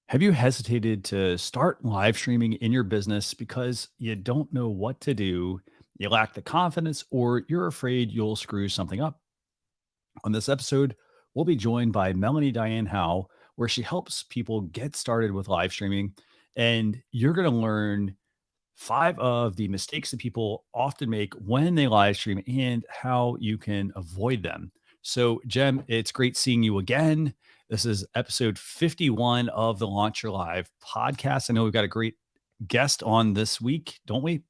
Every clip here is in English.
Have you hesitated to start live streaming in your business because you don't know what to do, you lack the confidence, or you're afraid you'll screw something up? On this episode, we'll be joined by Melanie Dyann Howe, where she helps people get started with live streaming. And you're going to learn five of the mistakes that people often make when they live stream and how you can avoid them. So, Jem, it's great seeing you again. This is episode 51 of the Launch Your Live podcast. I know we've got a great guest on this week, don't we?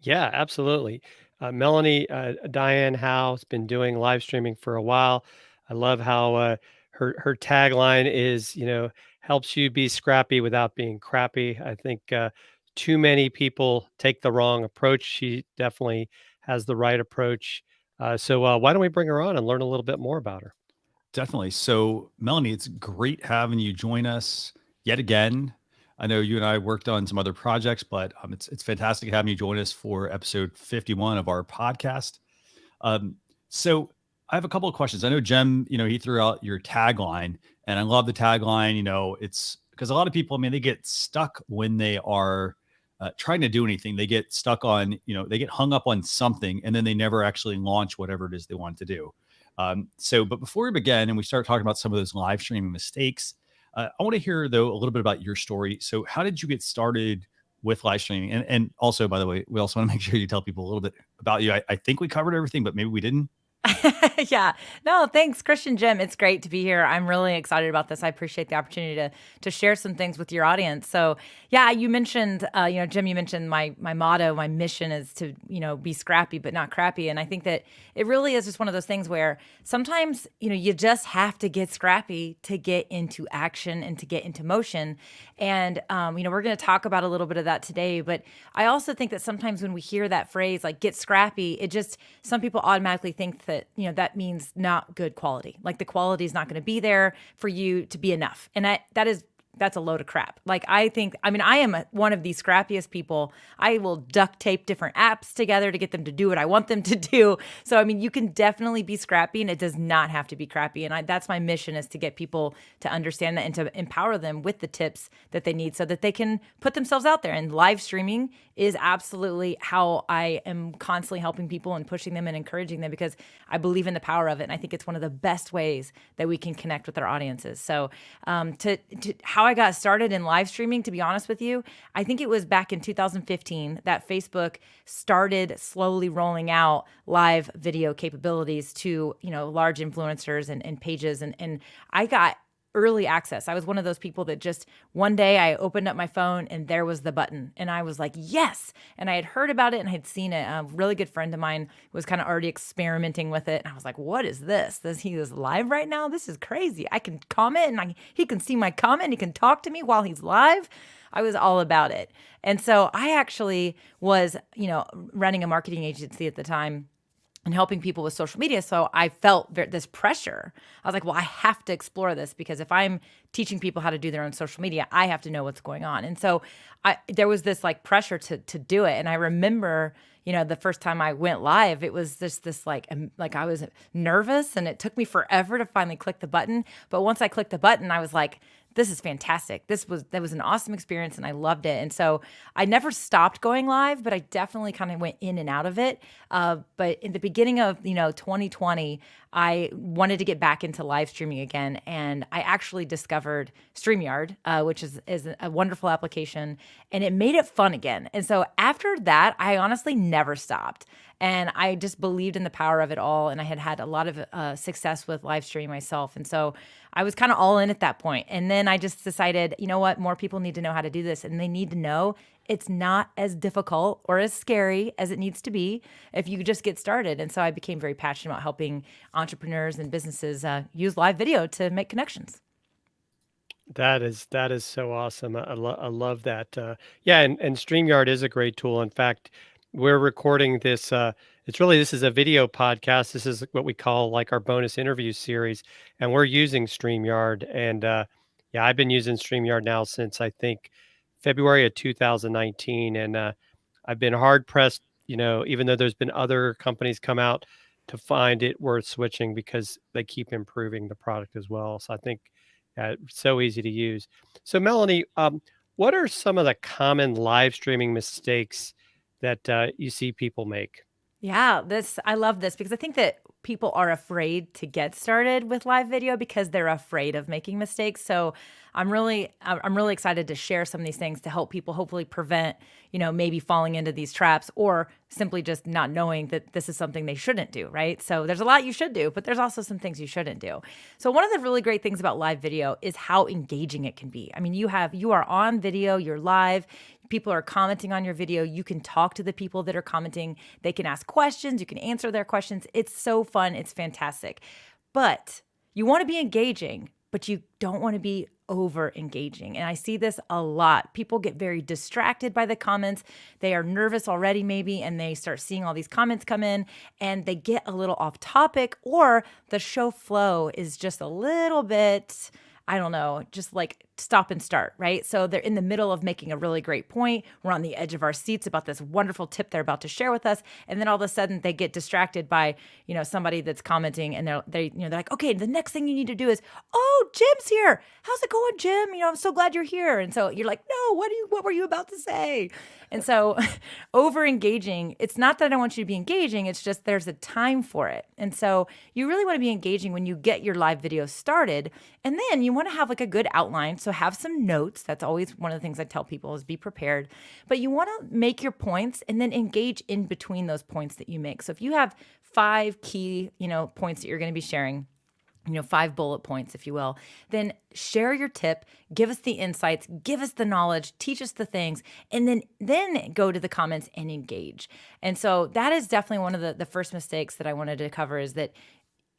Yeah, absolutely. Melanie Dyann Howe has been doing live streaming for a while. I love how her tagline is, helps you be scrappy without being crappy. I think too many people take the wrong approach. She definitely has the right approach. So why don't we bring her on and learn a little bit more about her? Definitely. So, Melanie, it's great having you join us yet again. I know you and I worked on some other projects, but it's fantastic having you join us for episode 51 of our podcast. Um, so I have a couple of questions. I know Jem, he threw out your tagline, and I love the tagline. It's because a lot of people, I mean, they get stuck when they are trying to do anything. They get stuck on, they get hung up on something, and then they never actually launch whatever it is they want to do. But before we begin and we start talking about some of those live streaming mistakes, I want to hear though a little bit about your story. So, how did you get started with live streaming? And also, by the way, we also want to make sure you tell people a little bit about you. I think we covered everything, but maybe we didn't. Yeah. No, thanks, Christian Jim. It's great to be here. I'm really excited about this. I appreciate the opportunity to share some things with your audience. So, yeah, you mentioned, Jim, you mentioned my motto, my mission is to, be scrappy but not crappy. And I think that it really is just one of those things where sometimes, you just have to get scrappy to get into action and to get into motion. And we're going to talk about a little bit of that today. But I also think that sometimes when we hear that phrase like get scrappy, it just some people automatically think that that means not good quality. Like the quality is not going to be there for you to be enough. And that's a load of crap. Like I am one of the scrappiest people. I will duct tape different apps together to get them to do what I want them to do. So, you can definitely be scrappy and it does not have to be crappy. And that's my mission, is to get people to understand that and to empower them with the tips that they need so that they can put themselves out there. And live streaming is absolutely how I am constantly helping people and pushing them and encouraging them, because I believe in the power of it. And I think it's one of the best ways that we can connect with our audiences. So to how I got started in live streaming, to be honest with you, I think it was back in 2015 that Facebook started slowly rolling out live video capabilities to, large influencers and pages. And I got early access. I was one of those people that just one day I opened up my phone and there was the button and I was like, yes. And I had heard about it and I had seen it. A really good friend of mine was kind of already experimenting with it. And I was like, what is this? He is live right now? This is crazy. I can comment and he can see my comment. He can talk to me while he's live. I was all about it. And so I actually was, running a marketing agency at the time and helping people with social media. So I felt this pressure. I was like, well, I have to explore this, because if I'm teaching people how to do their own social media, I have to know what's going on. And so there was this like pressure to do it. And I remember, the first time I went live, it was just this like I was nervous and it took me forever to finally click the button. But once I clicked the button, I was like, this is fantastic. That was an awesome experience and I loved it. And so I never stopped going live, but I definitely kind of went in and out of it. But in the beginning of, 2020, I wanted to get back into live streaming again. And I actually discovered StreamYard, which is a wonderful application, and it made it fun again. And so after that, I honestly never stopped. And I just believed in the power of it all. And I had a lot of success with live streaming myself. And so I was kind of all in at that point. And then I just decided, you know what, more people need to know how to do this. And they need to know it's not as difficult or as scary as it needs to be if you just get started. And so I became very passionate about helping entrepreneurs and businesses use live video to make connections. That is so awesome. I love that. Yeah, and StreamYard is a great tool. In fact, we're recording this. This is a video podcast. This is what we call like our bonus interview series, and we're using StreamYard. And yeah, I've been using StreamYard now since I think February of 2019, and I've been hard pressed. Even though there's been other companies come out, to find it worth switching because they keep improving the product as well. So I think So easy to use. So Melanie, what are some of the common live streaming mistakes that you see people make? Yeah, I love this because I think that people are afraid to get started with live video because they're afraid of making mistakes. So I'm really excited to share some of these things to help people hopefully prevent, maybe falling into these traps or simply just not knowing that this is something they shouldn't do, right? So there's a lot you should do, but there's also some things you shouldn't do. So one of the really great things about live video is how engaging it can be. I mean, you are on video, you're live, people are commenting on your video. You can talk to the people that are commenting. They can ask questions. You can answer their questions. It's so fun. It's fantastic. But you want to be engaging, but you don't want to be over engaging. And I see this a lot. People get very distracted by the comments. They are nervous already maybe, and they start seeing all these comments come in and they get a little off topic, or the show flow is just a little bit, I don't know, just like stop and start, right? So they're in the middle of making a really great point. We're on the edge of our seats about this wonderful tip they're about to share with us. And then all of a sudden they get distracted by, somebody that's commenting, and they're like, okay, the next thing you need to do is, oh, Jim's here. How's it going, Jim? I'm so glad you're here. And so you're like, no, what were you about to say? And so over engaging, it's not that I want you to be engaging. It's just there's a time for it. And so you really want to be engaging when you get your live video started. And then you want to have like a good outline. So have some notes. That's always one of the things I tell people is be prepared. But you want to make your points and then engage in between those points that you make. So if you have 5 key, points that you're going to be sharing, 5 bullet points, if you will, then share your tip, give us the insights, give us the knowledge, teach us the things, and then go to the comments and engage. And so that is definitely one of the first mistakes that I wanted to cover is that,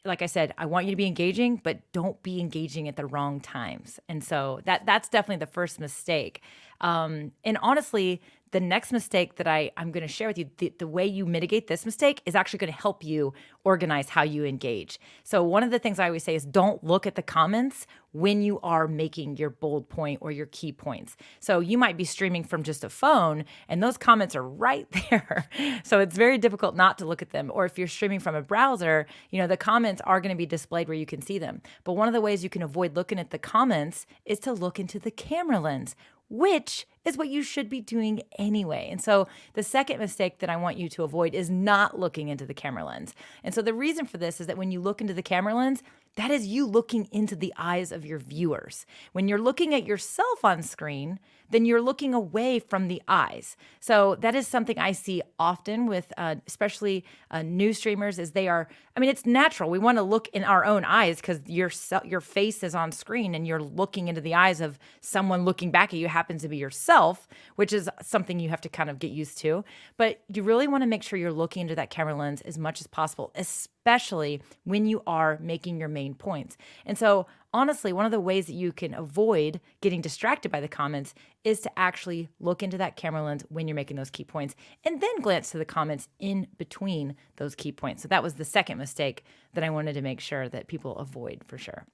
like I said, I want you to be engaging, but don't be engaging at the wrong times. And so that's definitely the first mistake. And honestly, the next mistake that I'm going to share with you, the way you mitigate this mistake is actually going to help you organize how you engage. So one of the things I always say is don't look at the comments when you are making your bold point or your key points. So you might be streaming from just a phone and those comments are right there. So it's very difficult not to look at them. Or if you're streaming from a browser, the comments are going to be displayed where you can see them. But one of the ways you can avoid looking at the comments is to look into the camera lens, which is what you should be doing anyway. And so the second mistake that I want you to avoid is not looking into the camera lens. And so the reason for this is that when you look into the camera lens, that is you looking into the eyes of your viewers. When you're looking at yourself on screen, then you're looking away from the eyes. So that is something I see often with especially new streamers is it's natural. We want to look in our own eyes because your face is on screen and you're looking into the eyes of someone looking back at you, happens to be yourself, which is something you have to kind of get used to. But you really want to make sure you're looking into that camera lens as much as possible, especially when you are making your main points. And so honestly, one of the ways that you can avoid getting distracted by the comments is to actually look into that camera lens when you're making those key points and then glance to the comments in between those key points. So that was the second mistake that I wanted to make sure that people avoid for sure.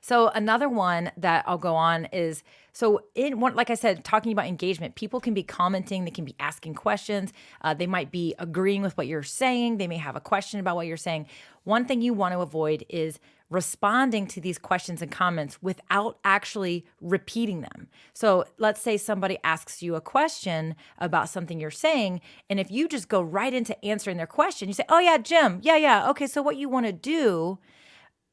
So another one that I'll go on is, like I said, talking about engagement, people can be commenting, they can be asking questions, they might be agreeing with what you're saying, they may have a question about what you're saying. One thing you want to avoid is responding to these questions and comments without actually repeating them. So let's say somebody asks you a question about something you're saying, and if you just go right into answering their question, you say, oh yeah, Jim, yeah, okay, so what you want to do,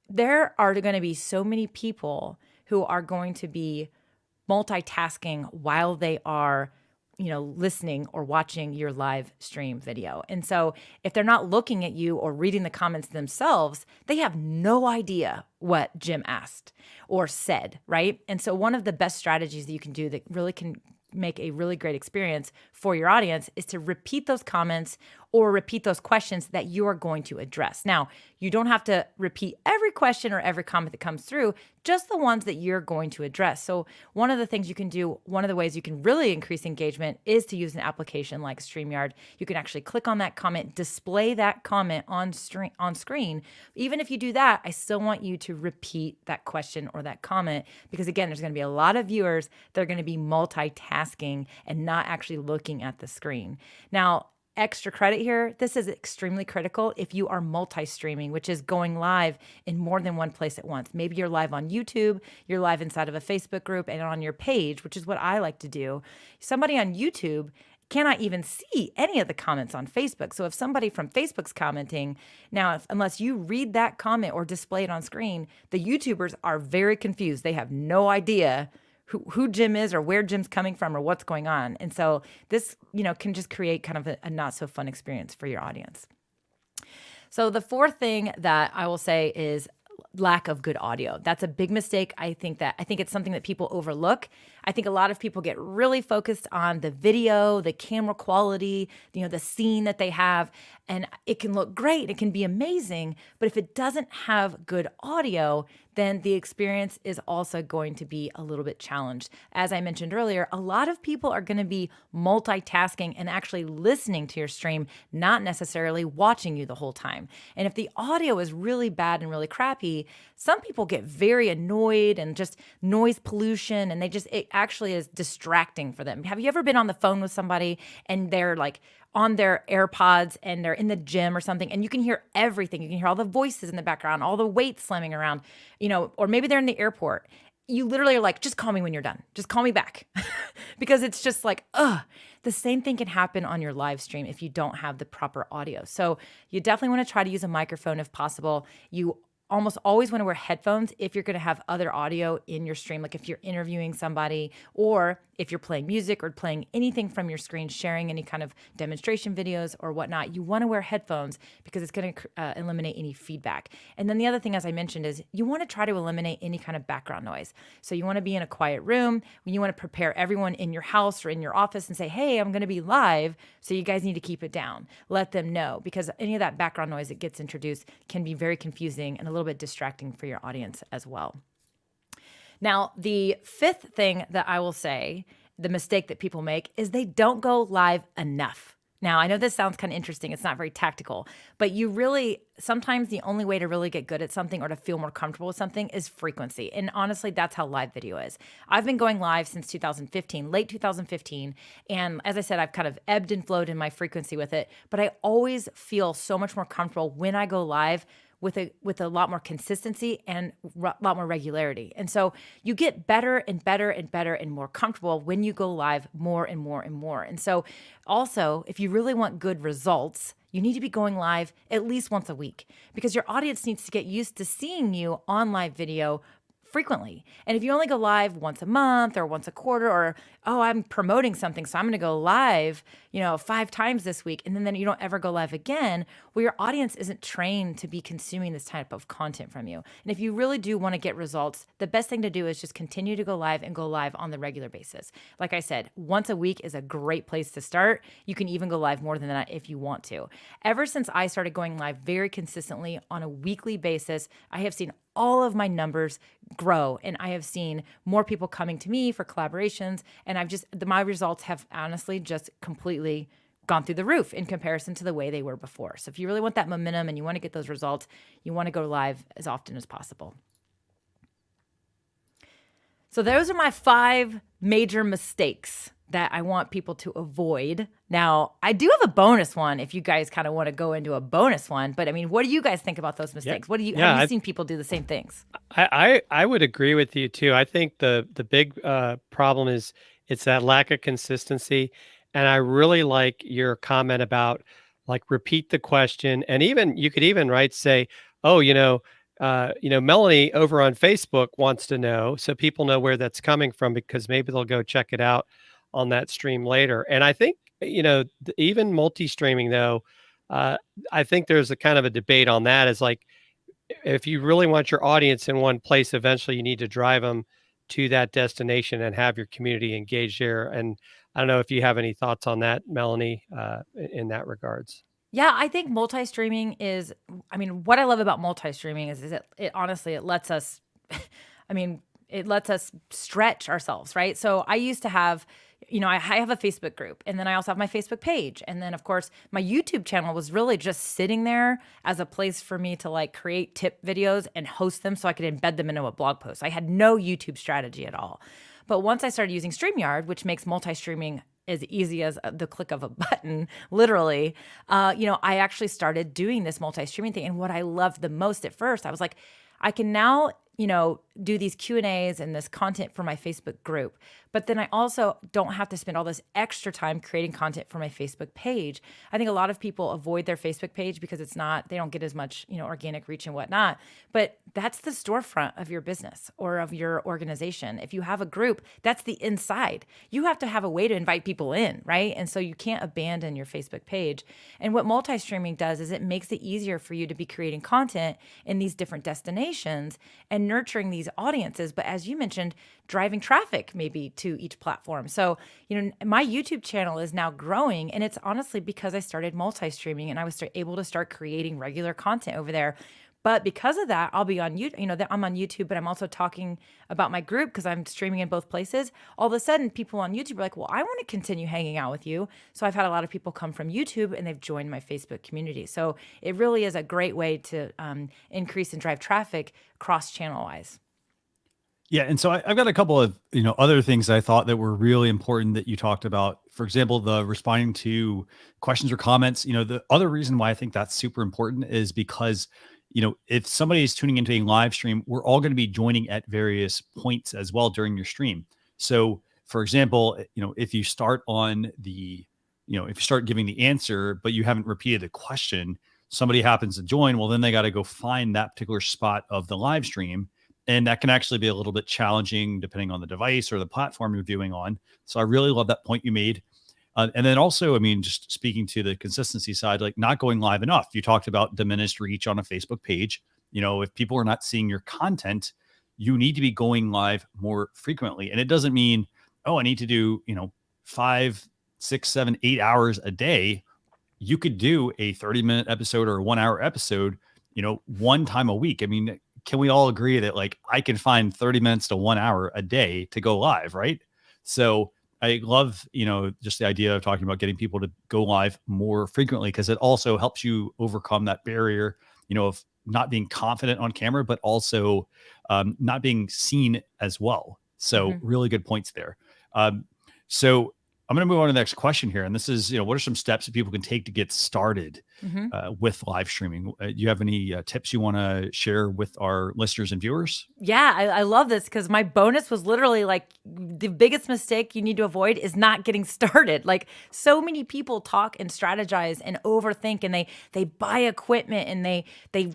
there are going to be so many people who are going to be multitasking while they are, listening or watching your live stream video. And so if they're not looking at you or reading the comments themselves, they have no idea what Jim asked or said, right? And so one of the best strategies that you can do that really can make a really great experience for your audience is to repeat those comments or repeat those questions that you are going to address. Now, you don't have to repeat every question or every comment that comes through, just the ones that you're going to address. So one of the things you can do, one of the ways you can really increase engagement is to use an application like StreamYard. You can actually click on that comment, display that comment on screen. Even if you do that, I still want you to repeat that question or that comment because, again, there's going to be a lot of viewers that are going to be multitasking and not actually looking at the screen. Now, extra credit here. This is extremely critical if you are multi-streaming, which is going live in more than one place at once. Maybe you're live on YouTube, you're live inside of a Facebook group and on your page, which is what I like to do. Somebody on YouTube cannot even see any of the comments on Facebook. So if somebody from Facebook's commenting, now, unless you read that comment or display it on screen, the YouTubers are very confused. They have no idea who Jim is or where Jim's coming from or what's going on. And so this, can just create kind of a not so fun experience for your audience. So the fourth thing that I will say is lack of good audio. That's a big mistake. I think it's something that people overlook. I think a lot of people get really focused on the video, the camera quality, the scene that they have, and it can look great. It can be amazing, but if it doesn't have good audio, then the experience is also going to be a little bit challenged. As I mentioned earlier, a lot of people are going to be multitasking and actually listening to your stream, not necessarily watching you the whole time. And if the audio is really bad and really crappy, some people get very annoyed and just noise pollution, and it actually is distracting for them. Have you ever been on the phone with somebody and they're like on their AirPods and they're in the gym or something, and you can hear everything. You can hear all the voices in the background, all the weights slamming around, or maybe they're in the airport. You literally are like, just call me when you're done. Just call me back. Because it's just like, the same thing can happen on your live stream if you don't have the proper audio. So you definitely want to try to use a microphone if possible. You almost always want to wear headphones if you're going to have other audio in your stream, like if you're interviewing somebody or if you're playing music or playing anything from your screen, sharing any kind of demonstration videos or whatnot. You want to wear headphones because it's going to eliminate any feedback. And then the other thing, as I mentioned, is you want to try to eliminate any kind of background noise. So you want to be in a quiet room. You want to prepare everyone in your house or in your office and say, hey, I'm going to be live, so you guys need to keep it down. Let them know, because any of that background noise that gets introduced can be very confusing and a little bit distracting for your audience as well. Now, the fifth thing that I will say, the mistake that people make, is they don't go live enough. Now, I know this sounds kind of interesting. It's not very tactical, but sometimes the only way to really get good at something or to feel more comfortable with something is frequency. And honestly, that's how live video is. I've been going live since 2015, late 2015. And as I said, I've kind of ebbed and flowed in my frequency with it, but I always feel so much more comfortable when I go live with a lot more consistency and a lot more regularity. And so you get better and better and better and more comfortable when you go live more and more and more. And so also, if you really want good results, you need to be going live at least once a week, because your audience needs to get used to seeing you on live video frequently. And if you only go live once a month or once a quarter, or, I'm promoting something, so I'm going to go live, 5 times this week, and then you don't ever go live again, well, your audience isn't trained to be consuming this type of content from you. And if you really do want to get results, the best thing to do is just continue to go live and go live on the regular basis. Like I said, once a week is a great place to start. You can even go live more than that if you want to. Ever since I started going live very consistently on a weekly basis, I have seen all of my numbers grow, and I have seen more people coming to me for collaborations, and my results have honestly just completely gone through the roof in comparison to the way they were before. So if you really want that momentum and you want to get those results, you want to go live as often as possible. So those are my 5 major mistakes that I want people to avoid. Now, I do have a bonus one if you guys kind of want to go into a bonus one, but I mean, what do you guys think about those mistakes? Have you seen people do the same things? I would agree with you too. I think the big problem is it's that lack of consistency. And I really like your comment about like repeat the question. And even you could even say, Melanie over on Facebook wants to know, so people know where that's coming from, because maybe they'll go check it out on that stream later. And I think, even multi-streaming though, I think there's a kind of a debate on that. Is like, if you really want your audience in one place, eventually you need to drive them to that destination and have your community engaged there. And I don't know if you have any thoughts on that, Melanie, in that regards. Yeah, I think multi-streaming is, what I love about multi-streaming is it honestly, it lets us, it lets us stretch ourselves, right? So I used to have, I have a Facebook group, and then I also have my Facebook page. And then of course my YouTube channel was really just sitting there as a place for me to like create tip videos and host them so I could embed them into a blog post. I had no YouTube strategy at all. But once I started using StreamYard, which makes multi-streaming as easy as the click of a button, literally, I actually started doing this multi-streaming thing. And what I loved the most at first, I was like, I can now, do these Q&As and this content for my Facebook group. But then I also don't have to spend all this extra time creating content for my Facebook page. I think a lot of people avoid their Facebook page because they don't get as much, organic reach and whatnot. But that's the storefront of your business or of your organization. If you have a group, that's the inside. You have to have a way to invite people in, right? And so you can't abandon your Facebook page. And what multi-streaming does is it makes it easier for you to be creating content in these different destinations and nurturing these audiences. But as you mentioned, driving traffic maybe to each platform. So, my YouTube channel is now growing, and it's honestly because I started multi-streaming and I was able to start creating regular content over there. But because of that, I'll be on YouTube, I'm on YouTube, but I'm also talking about my group because I'm streaming in both places. All of a sudden, people on YouTube are like, well, I want to continue hanging out with you. So I've had a lot of people come from YouTube and they've joined my Facebook community. So it really is a great way to increase and drive traffic cross-channel wise. Yeah. And so I've got a couple of, other things I thought that were really important that you talked about. For example, the responding to questions or comments. The other reason why I think that's super important is because, if somebody is tuning into a live stream, we're all going to be joining at various points as well during your stream. So for example, if you start on if you start giving the answer, but you haven't repeated the question, somebody happens to join, well, then they got to go find that particular spot of the live stream. And that can actually be a little bit challenging depending on the device or the platform you're viewing on. So I really love that point you made. And then also, just speaking to the consistency side, like not going live enough. You talked about diminished reach on a Facebook page. If people are not seeing your content, you need to be going live more frequently. And it doesn't mean, I need to do, 5, 6, 7, 8 hours a day. You could do a 30-minute episode or a 1-hour episode, one time a week. Can we all agree that like I can find 30 minutes to 1 hour a day to go live, right? So I love, just the idea of talking about getting people to go live more frequently because it also helps you overcome that barrier, of not being confident on camera, but also not being seen as well. So really good points there. So I'm going to move on to the next question here. And this is, what are some steps that people can take to get started with live streaming? Do you have any tips you want to share with our listeners and viewers? Yeah, I love this because my bonus was literally like the biggest mistake you need to avoid is not getting started. Like so many people talk and strategize and overthink and they buy equipment and they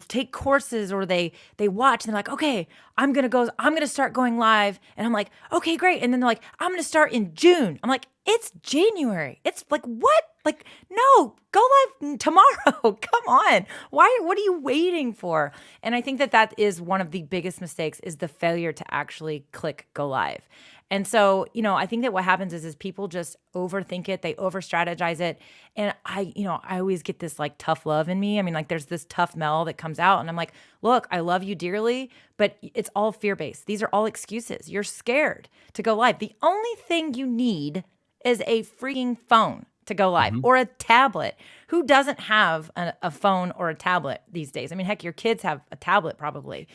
take courses or they watch and they're like, okay, I'm going to start going live. And I'm like, okay, great. And then they're like, I'm going to start in June. I'm like, it's January. It's like, what? Like, no, go live tomorrow. Come on. What are you waiting for? And I think that is one of the biggest mistakes is the failure to actually click go live. And so, I think that what happens is people just overthink it. They over strategize it. And I always get this like tough love in me. There's this tough Mel that comes out and I'm like, look, I love you dearly, but it's all fear-based. These are all excuses. You're scared to go live. The only thing you need is a freaking phone to go live or a tablet. Who doesn't have a phone or a tablet these days? Heck, your kids have a tablet probably,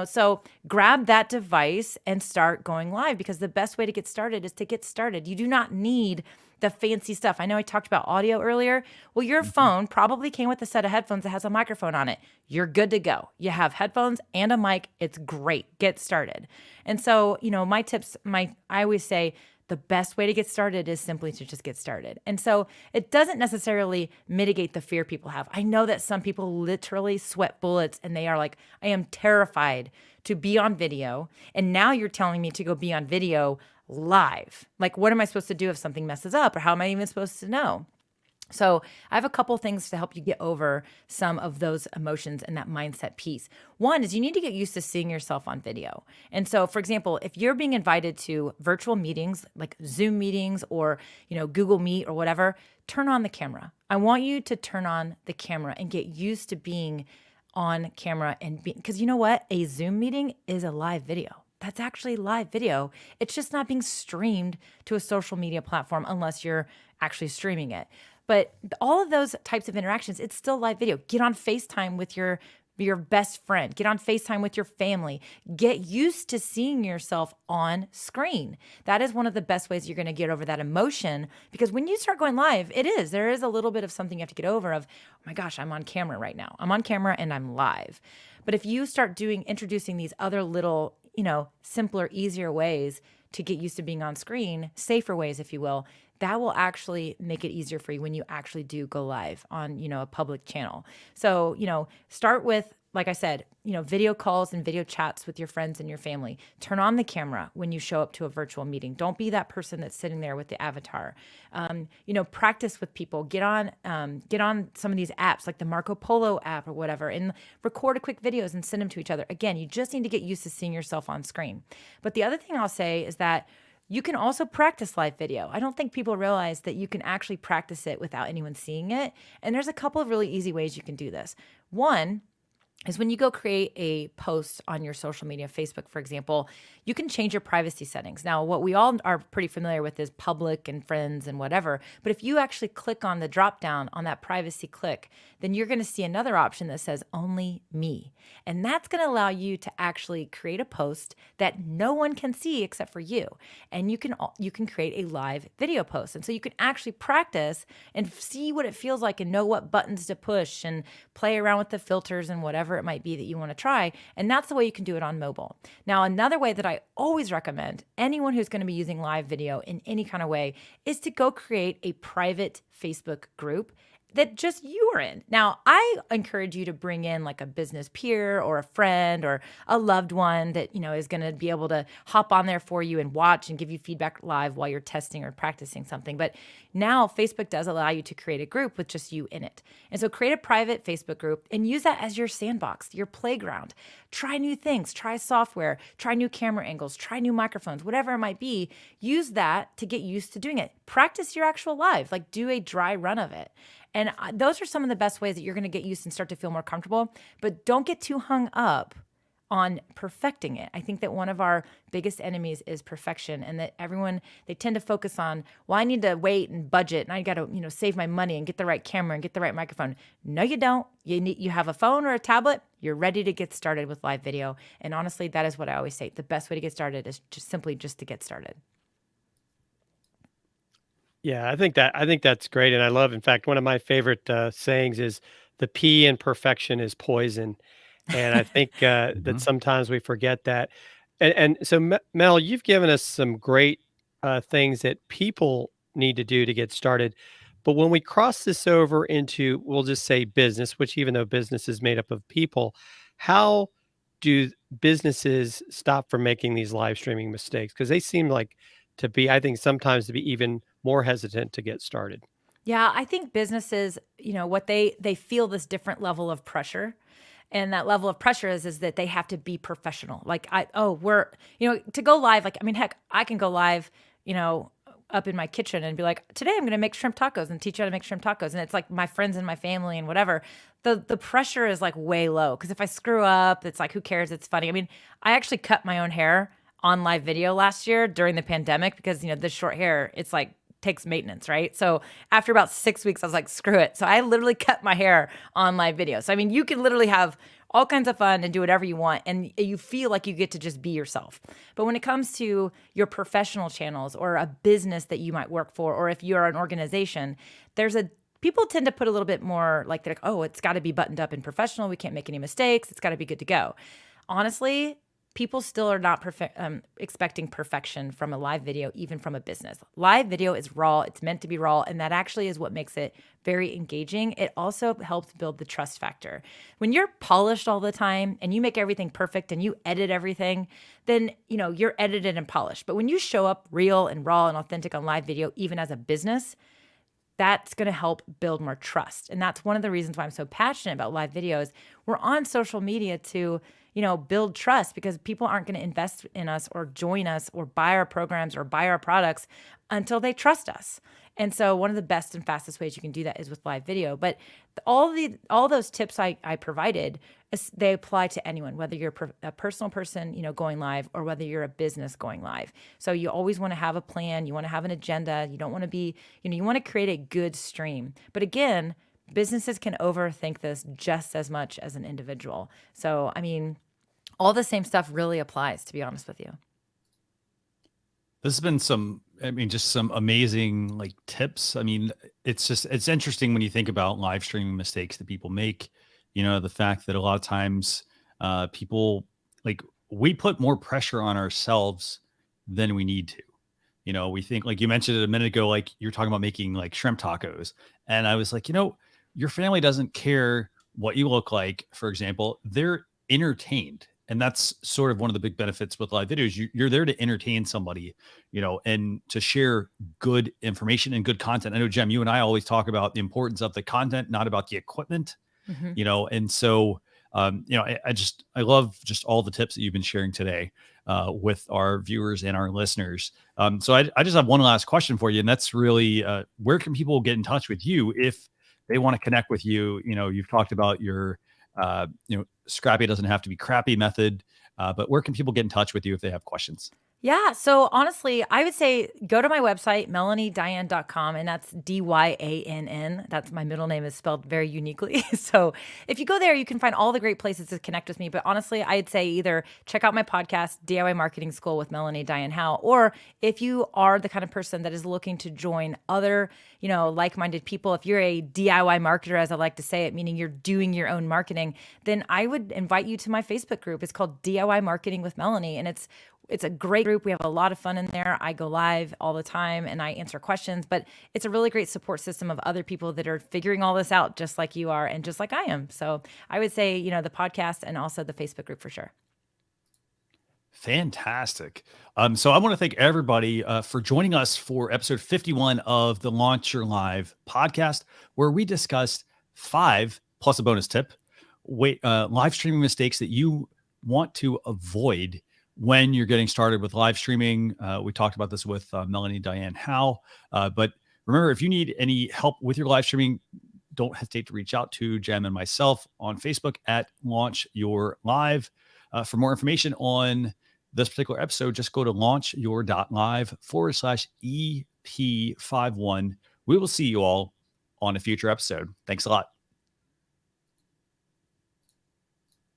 so grab that device and start going live because the best way to get started is to get started. You do not need the fancy stuff. I know I talked about audio earlier. Well, your phone probably came with a set of headphones that has a microphone on it. You're good to go. You have headphones and a mic. It's great. Get started. And so, my tips, I always say, the best way to get started is simply to just get started. And so it doesn't necessarily mitigate the fear people have. I know that some people literally sweat bullets and they are like, I am terrified to be on video. And now you're telling me to go be on video live. Like, what am I supposed to do if something messes up? Or how am I even supposed to know? So I have a couple things to help you get over some of those emotions and that mindset piece. One is you need to get used to seeing yourself on video. And so, for example, if you're being invited to virtual meetings like Zoom meetings or, Google Meet or whatever, turn on the camera. I want you to turn on the camera and get used to being on camera because you know what? A Zoom meeting is a live video. That's actually live video. It's just not being streamed to a social media platform unless you're actually streaming it. But all of those types of interactions, it's still live video. Get on FaceTime with your your best friend, get on FaceTime with your family, get used to seeing yourself on screen. That is one of the best ways you're going to get over that emotion, because when you start going live, there is a little bit of something you have to get over of, oh my gosh, I'm on camera right now. I'm on camera and I'm live. But if you start introducing these other little, simpler, easier ways to get used to being on screen, safer ways, if you will, that will actually make it easier for you when you actually do go live on, a public channel. So, start with, like I said, video calls and video chats with your friends and your family. Turn on the camera when you show up to a virtual meeting. Don't be that person that's sitting there with the avatar. Practice with people. Get on some of these apps like the Marco Polo app or whatever, and record quick videos and send them to each other. Again, you just need to get used to seeing yourself on screen. But the other thing I'll say is that you can also practice live video. I don't think people realize that you can actually practice it without anyone seeing it. And there's a couple of really easy ways you can do this. One is when you go create a post on your social media, Facebook, for example, you can change your privacy settings. Now, what we all are pretty familiar with is public and friends and whatever. But if you actually click on the drop down on that privacy click, then you're going to see another option that says only me. And that's going to allow you to actually create a post that no one can see except for you. And you can create a live video post. And so you can actually practice and see what it feels like and know what buttons to push and play around with the filters and whatever it might be that you want to try. And that's the way you can do it on mobile. Now, another way that I always recommend anyone who's going to be using live video in any kind of way is to go create a private Facebook group that just you are in. Now, I encourage you to bring in like a business peer or a friend or a loved one that, is going to be able to hop on there for you and watch and give you feedback live while you're testing or practicing something. But now Facebook does allow you to create a group with just you in it. And so create a private Facebook group and use that as your sandbox, your playground. Try new things, try software, try new camera angles, try new microphones, whatever it might be. Use that to get used to doing it. Practice your actual live, like do a dry run of it. And those are some of the best ways that you're going to get used and start to feel more comfortable. But don't get too hung up on perfecting it. I think that one of our biggest enemies is perfection, and that they tend to focus on, well, I need to wait and budget, and I got to, save my money and get the right camera and get the right microphone. No, you don't. You have a phone or a tablet. You're ready to get started with live video. And honestly, that is what I always say. The best way to get started is just to get started. Yeah, I think that's great, and I love. In fact, one of my favorite sayings is, "The P in perfection is poison," and I think that sometimes we forget that. And so, Mel, you've given us some great things that people need to do to get started. But when we cross this over into, we'll just say business, which even though business is made up of people, how do businesses stop from making these live streaming mistakes? Because they seem like to be, I think, sometimes to be even more hesitant to get started. Yeah, I think businesses, what they feel this different level of pressure. And that level of pressure is that they have to be professional. Like to go live, heck, I can go live, up in my kitchen and be like, today I'm going to make shrimp tacos and teach you how to make shrimp tacos. And it's like my friends and my family and whatever. The pressure is like way low. Because if I screw up, it's like, who cares? It's funny. I actually cut my own hair on live video last year during the pandemic because, this short hair, it's like takes maintenance, right? So after about 6 weeks, I was like, screw it. So I literally cut my hair on live video. So, you can literally have all kinds of fun and do whatever you want. And you feel like you get to just be yourself. But when it comes to your professional channels or a business that you might work for, or if you're an organization, people tend to put a little bit more like, they're like, oh, it's got to be buttoned up and professional. We can't make any mistakes. It's got to be good to go. Honestly, people still are not expecting perfection from a live video, even from a business. Live video is raw. It's meant to be raw. And that actually is what makes it very engaging. It also helps build the trust factor. When you're polished all the time and you make everything perfect and you edit everything, then, you're edited and polished. But when you show up real and raw and authentic on live video, even as a business, that's going to help build more trust. And that's one of the reasons why I'm so passionate about live videos. We're on social media to, build trust, because people aren't going to invest in us or join us or buy our programs or buy our products until they trust us. And so one of the best and fastest ways you can do that is with live video. But all those tips I provided, they apply to anyone, whether you're a personal person, going live, or whether you're a business going live. So you always want to have a plan. You want to have an agenda. You don't want to be, you want to create a good stream. But again, businesses can overthink this just as much as an individual. So, I mean, all the same stuff really applies, to be honest with you. This has been just some amazing like tips. I mean, it's interesting when you think about live streaming mistakes that people make. The fact that a lot of times people like we put more pressure on ourselves than we need to. We think, like you mentioned it a minute ago, like you're talking about making like shrimp tacos. And I was like, your family doesn't care what you look like, for example, they're entertained. And that's sort of one of the big benefits with live videos. You're there to entertain somebody, and to share good information and good content. I know, Jem, you and I always talk about the importance of the content, not about the equipment, and so, I love just all the tips that you've been sharing today with our viewers and our listeners. So I just have one last question for you, and that's really, where can people get in touch with you if they want to connect with you? You've talked about your, scrappy doesn't have to be crappy method, but where can people get in touch with you if they have questions? Yeah. So honestly, I would say go to my website, melaniedyann.com, and that's Dyann. That's my middle name is spelled very uniquely. So if you go there, you can find all the great places to connect with me. But honestly, I'd say either check out my podcast, DIY Marketing School with Melanie Dyann Howe, or if you are the kind of person that is looking to join other, like-minded people, if you're a DIY marketer, as I like to say it, meaning you're doing your own marketing, then I would invite you to my Facebook group. It's called DIY Marketing with Melanie, and it's a great group. We have a lot of fun in there. I go live all the time and I answer questions, but it's a really great support system of other people that are figuring all this out just like you are and just like I am. So I would say, the podcast and also the Facebook group for sure. Fantastic. So I want to thank everybody for joining us for episode 51 of the Launch Your Live podcast, where we discussed 5 plus a bonus tip, live streaming mistakes that you want to avoid when you're getting started with live streaming. We talked about this with Melanie Dyann Howe. But remember, if you need any help with your live streaming, don't hesitate to reach out to Jem and myself on Facebook at Launch Your Live. For more information on this particular episode, just go to launchyour.live/EP51. We will see you all on a future episode. Thanks a lot.